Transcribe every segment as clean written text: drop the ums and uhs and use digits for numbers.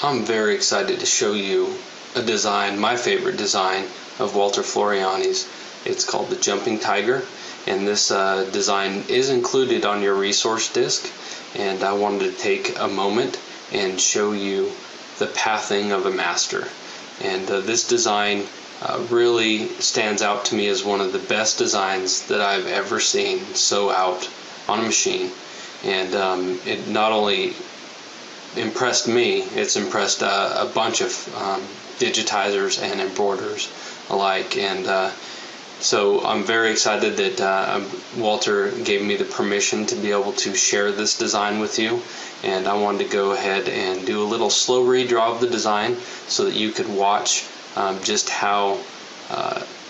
I'm very excited to show you a design, my favorite design of Walter Floriani's. It's called the Jumping Tiger, and this design is included on your resource disc, and I wanted to take a moment and show you the pathing of a master. And this design really stands out to me as one of the best designs that I've ever seen sew out on a machine. And it not only impressed me, it's impressed a bunch of digitizers and embroiderers alike. And so I'm very excited that Walter gave me the permission to be able to share this design with you. And I wanted to go ahead and do a little slow redraw of the design so that you could watch just how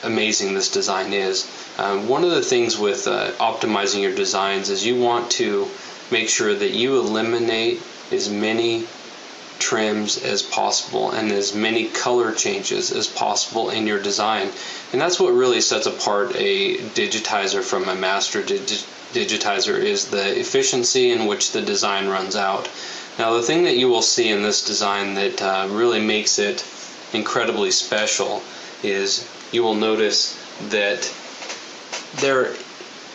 amazing this design is. One of the things with optimizing your designs is you want to make sure that you eliminate as many trims as possible and as many color changes as possible in your design. And that's what really sets apart a digitizer from a master digitizer, is the efficiency in which the design runs out. Now, the thing that you will see in this design that really makes it incredibly special is you will notice that there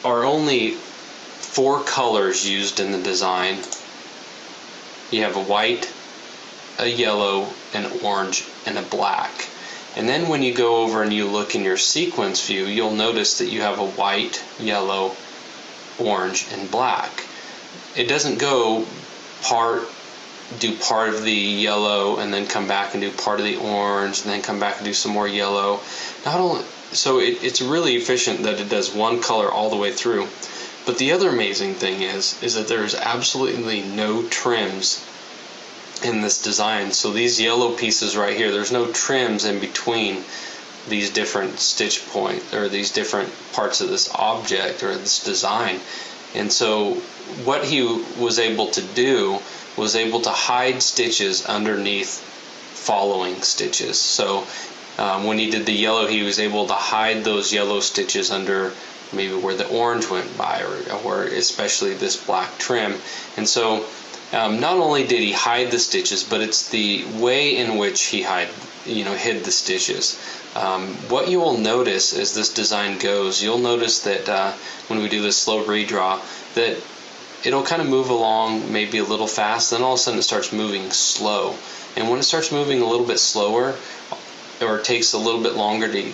are only 4 colors used in the design. You have a white, a yellow, an orange, and a black. And then when you go over and you look in your sequence view, you'll notice that you have a white, yellow, orange, and black. It doesn't go do part of the yellow and then come back and do part of the orange and then come back and do some more yellow. So it's really efficient that it does one color all the way through. But the other amazing thing is that there's absolutely no trims in this design. So these yellow pieces right here, there's no trims in between these different stitch points or these different parts of this object or this design. And so what he was able to do was able to hide stitches underneath following stitches. So when he did the yellow, he was able to hide those yellow stitches under maybe where the orange went by, or especially this black trim. And so not only did he hide the stitches, but it's the way in which he hid the stitches. What you will notice as this design goes, you'll notice that when we do this slow redraw, that it'll kind of move along maybe a little fast, then all of a sudden it starts moving slow. And when it starts moving a little bit slower, or it takes a little bit longer to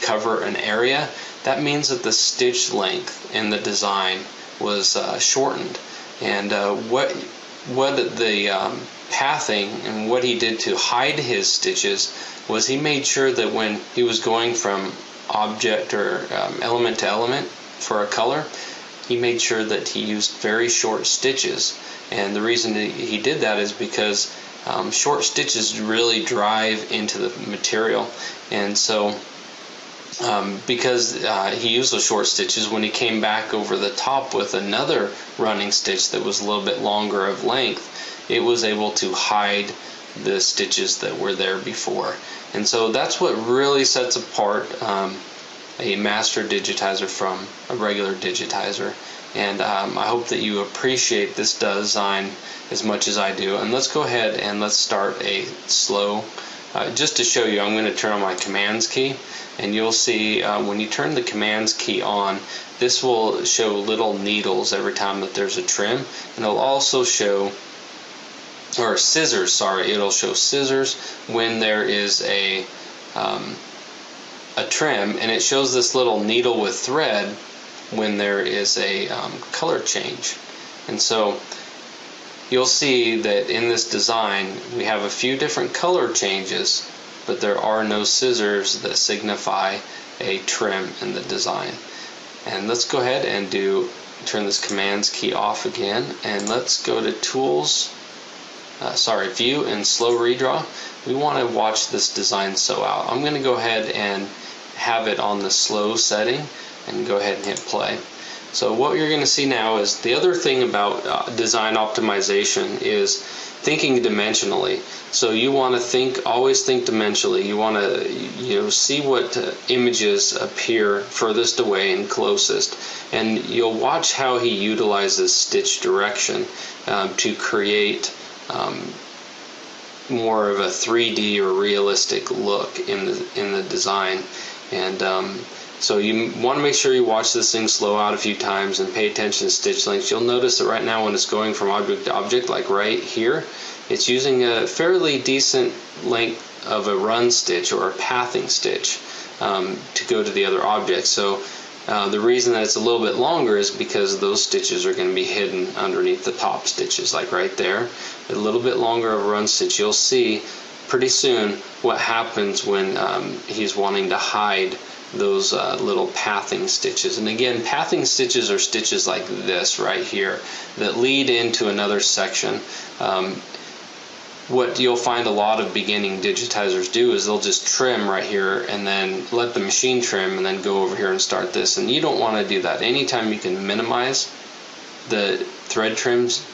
cover an area, that means that the stitch length in the design was shortened. And what the pathing and what he did to hide his stitches was he made sure that when he was going from object or element to element for a color, he made sure that he used very short stitches. And the reason that he did that is because short stitches really drive into the material. And so because he used those short stitches, when he came back over the top with another running stitch that was a little bit longer of length, it was able to hide the stitches that were there before. And so that's what really sets apart a master digitizer from a regular digitizer. And I hope that you appreciate this design as much as I do. And let's go ahead and let's start a slow, just to show you, I'm going to turn on my commands key, and you'll see when you turn the commands key on, this will show little needles every time that there's a trim, and it'll also show, or scissors, sorry, it'll show scissors when there is a trim, and it shows this little needle with thread when there is a color change. And so you'll see that in this design we have a few different color changes, but there are no scissors that signify a trim in the design. And let's go ahead and turn this commands key off again, and let's go to tools, view and slow redraw. We want to watch this design sew out. I'm going to go ahead and have it on the slow setting and go ahead and hit play. So what you're going to see now is the other thing about design optimization is thinking dimensionally. So you want to always think dimensionally. You want to see what images appear furthest away and closest, and you'll watch how he utilizes stitch direction to create more of a 3D or realistic look in the design. And so you want to make sure you watch this thing slow out a few times and pay attention to stitch lengths. You'll notice that right now when it's going from object to object, like right here, it's using a fairly decent length of a run stitch or a pathing stitch to go to the other object. So the reason that it's a little bit longer is because those stitches are going to be hidden underneath the top stitches, like right there. A little bit longer of a run stitch. You'll see pretty soon what happens when he's wanting to hide those little pathing stitches. And again, pathing stitches are stitches like this right here that lead into another section. What you'll find a lot of beginning digitizers do is they'll just trim right here and then let the machine trim and then go over here and start this. And you don't want to do that. Anytime you can minimize the thread trims,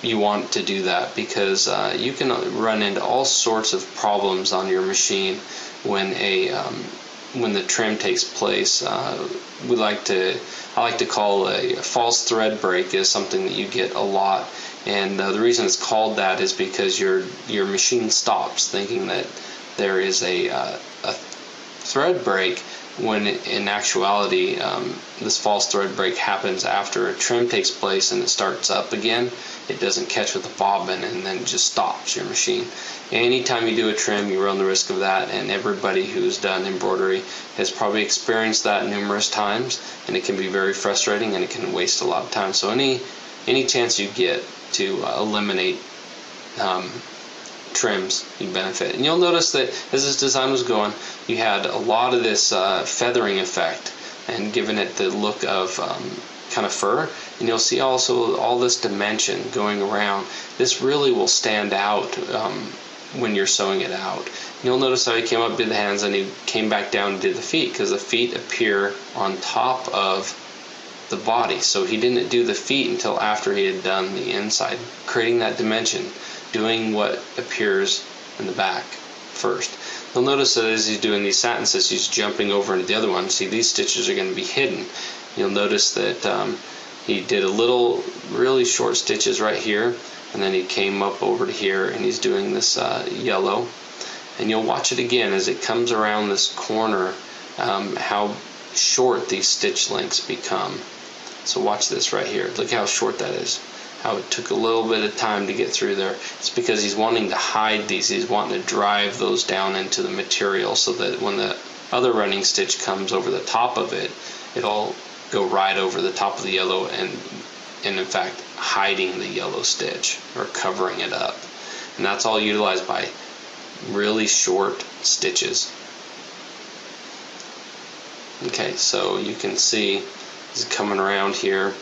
you want to do that, because you can run into all sorts of problems on your machine when the trim takes place. I like to call a false thread break is something that you get a lot, and the reason it's called that is because your machine stops thinking that there is a thread break, when in actuality this false thread break happens after a trim takes place and it starts up again. It doesn't catch with the bobbin and then just stops your machine. Anytime you do a trim, you run the risk of that, and everybody who's done embroidery has probably experienced that numerous times, and it can be very frustrating and it can waste a lot of time. So any chance you get to eliminate trims, you benefit. And you'll notice that as this design was going, you had a lot of this feathering effect and giving it the look of kind of fur, and you'll see also all this dimension going around. This really will stand out when you're sewing it out. And you'll notice how he came up, did the hands, and he came back down and did the feet, because the feet appear on top of the body. So he didn't do the feet until after he had done the inside, creating that dimension, doing what appears in the back first. You'll notice that as he's doing these satin stitches, he's jumping over into the other one. See, these stitches are going to be hidden. You'll notice that he did a little really short stitches right here, and then he came up over to here and he's doing this yellow. And you'll watch it again as it comes around this corner, how short these stitch lengths become. So watch this right here. Look how short that is. How it took a little bit of time to get through there. It's because he's wanting to hide these. He's wanting to drive those down into the material so that when the other running stitch comes over the top of it, it'll go right over the top of the yellow and in fact hiding the yellow stitch or covering it up. And that's all utilized by really short stitches. Okay, so you can see he's coming around here.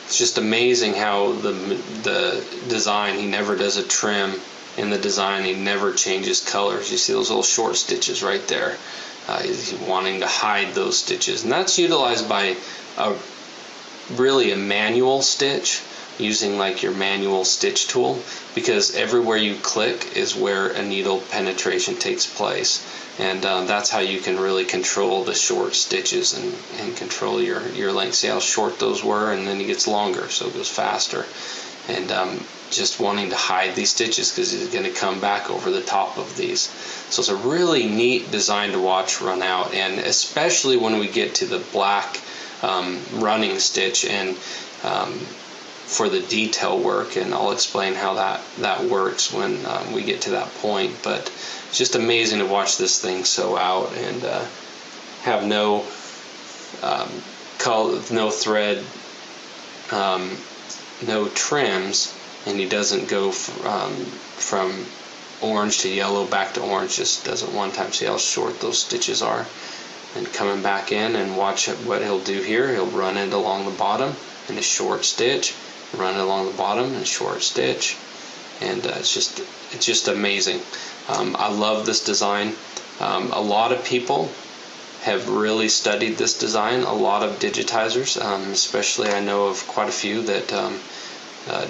It's just amazing how the design, he never does a trim in the design, he never changes colors. You see those little short stitches right there. He's wanting to hide those stitches, and that's utilized by really a manual stitch, using like your manual stitch tool, because everywhere you click is where a needle penetration takes place, and that's how you can really control the short stitches and control your length. See how short those were, and then it gets longer, so it goes faster. And just wanting to hide these stitches because he's going to come back over the top of these. So it's a really neat design to watch run out, and especially when we get to the black running stitch and for the detail work, and I'll explain how that works when we get to that point. But it's just amazing to watch this thing sew out and have no color, no thread, no trims, and he doesn't go from orange to yellow back to orange, just does it one time. See how short those stitches are, and coming back in, and watch what he'll do here. He'll run it along the bottom in a short stitch, run it along the bottom in a short stitch, and it's just amazing. I love this design. A lot of people have really studied this design, a lot of digitizers, especially I know of quite a few that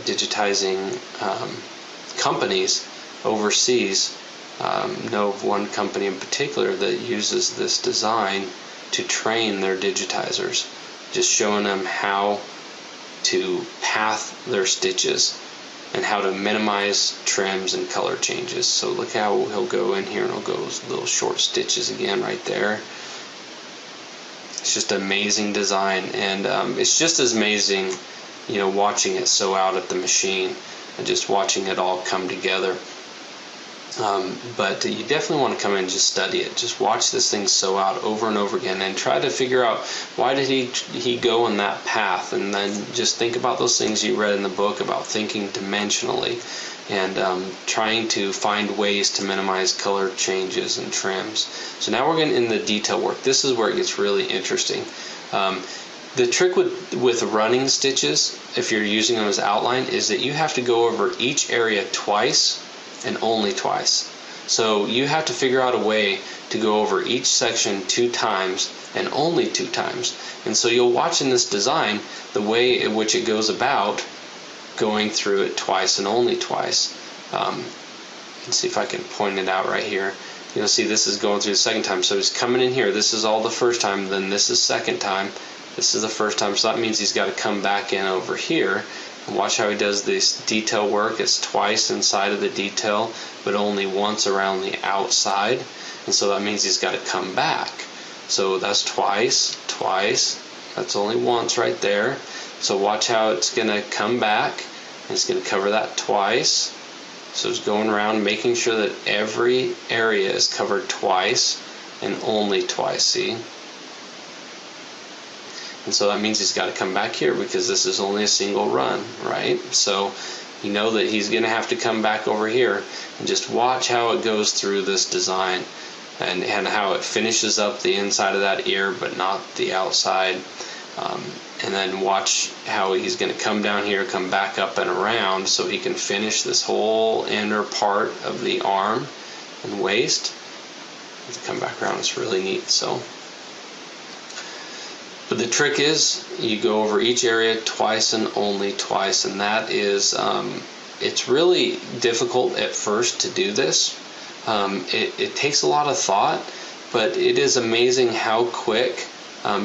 digitizing companies overseas. Know of one company in particular that uses this design to train their digitizers, just showing them how to path their stitches and how to minimize trims and color changes. So look how he'll go in here and he'll go those little short stitches again right there. It's just an amazing design, and it's just as amazing, you know, watching it sew out at the machine and just watching it all come together. But you definitely want to come in and just study it. Just watch this thing sew out over and over again and try to figure out why did he go on that path, and then just think about those things you read in the book about thinking dimensionally and trying to find ways to minimize color changes and trims. So now we're getting in the detail work. This is where it gets really interesting. The trick with running stitches, if you're using them as outline, is that you have to go over each area twice and only twice. So you have to figure out a way to go over each section 2 times and only 2 times. And so you'll watch in this design the way in which it goes about going through it twice and only twice. Let's see if I can point it out right here. You'll see this is going through the second time. So he's coming in here. This is all the first time. Then this is second time. This is the first time. So that means he's got to come back in over here. And watch how he does this detail work. It's twice inside of the detail, but only once around the outside. And so that means he's got to come back. So that's twice, twice. That's only once right there. So watch how it's going to come back, and it's going to cover that twice. So it's going around making sure that every area is covered twice and only twice, see? And so that means he's got to come back here because this is only a single run, right? So you know that he's going to have to come back over here, and just watch how it goes through this design and how it finishes up the inside of that ear but not the outside. And then watch how he's going to come down here, come back up and around so he can finish this whole inner part of the arm and waist. To come back around, it's really neat. So, but the trick is you go over each area twice and only twice, and that is it's really difficult at first to do this. It takes a lot of thought, but it is amazing how quick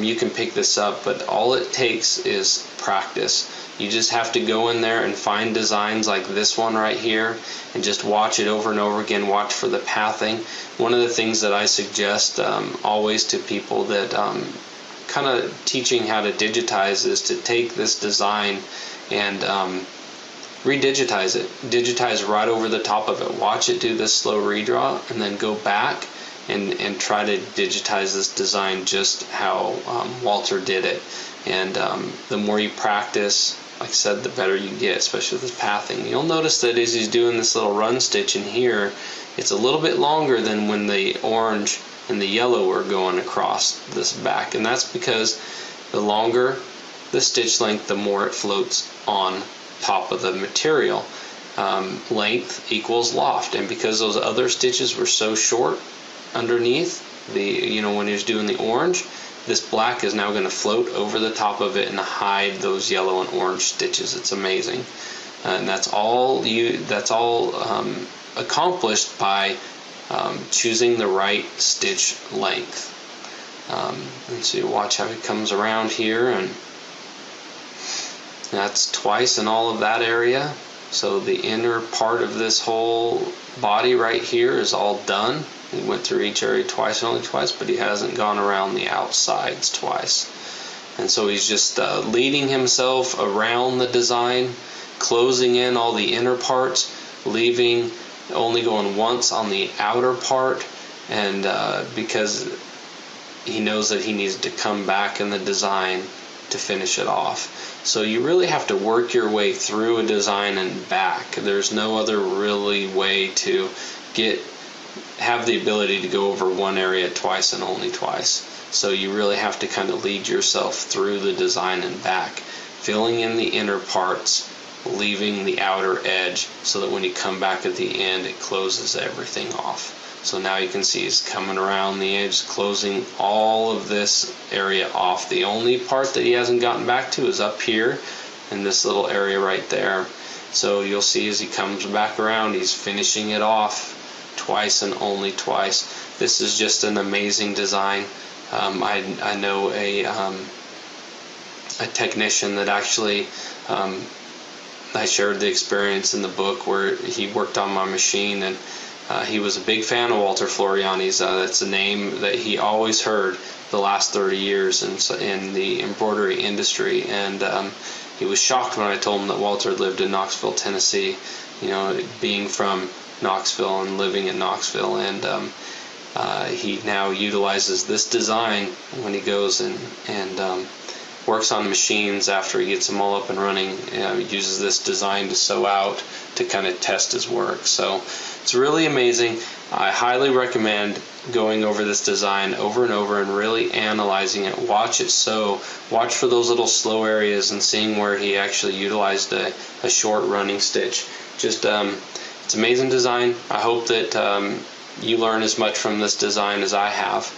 you can pick this up. But all it takes is practice. You just have to go in there and find designs like this one right here and just watch it over and over again. Watch for the pathing. One of the things that I suggest always to people that kind of teaching how to digitize is to take this design and redigitize it. Digitize right over the top of it. Watch it do this slow redraw and then go back and try to digitize this design just how Walter did it. And the more you practice, like I said, the better you get, especially with this pathing. You'll notice that as he's doing this little run stitch in here, it's a little bit longer than when the orange and the yellow are going across this back. And that's because the longer the stitch length, the more it floats on top of the material. Length equals loft, and because those other stitches were so short underneath, when he was doing the orange, this black is now going to float over the top of it and hide those yellow and orange stitches. It's amazing, and that's all accomplished by choosing the right stitch length. And so you watch how it comes around here, and that's twice in all of that area. So the inner part of this whole body right here is all done. He went through each area twice and only twice, but he hasn't gone around the outsides twice. And so he's just leading himself around the design, closing in all the inner parts, leaving only going once on the outer part, and because he knows that he needs to come back in the design to finish it off. So you really have to work your way through a design and back. There's no other really way to have the ability to go over one area twice and only twice. So you really have to kind of lead yourself through the design and back, filling in the inner parts, leaving the outer edge, so that when you come back at the end, it closes everything off. So now you can see he's coming around the edge, closing all of this area off. The only part that he hasn't gotten back to is up here in this little area right there. So you'll see as he comes back around, he's finishing it off twice and only twice. This is just an amazing design. I know a technician that actually I shared the experience in the book where he worked on my machine, and he was a big fan of Walter Floriani's. That's a name that he always heard the last 30 years in the embroidery industry, and he was shocked when I told him that Walter lived in Knoxville, Tennessee, being from Knoxville and living in Knoxville, and he now utilizes this design when he goes and works on machines after he gets them all up and running. He uses this design to sew out to kind of test his work. So it's really amazing. I highly recommend going over this design over and over and really analyzing it. Watch it sew. Watch for those little slow areas and seeing where he actually utilized a short running stitch. Just it's amazing design. I hope that you learn as much from this design as I have.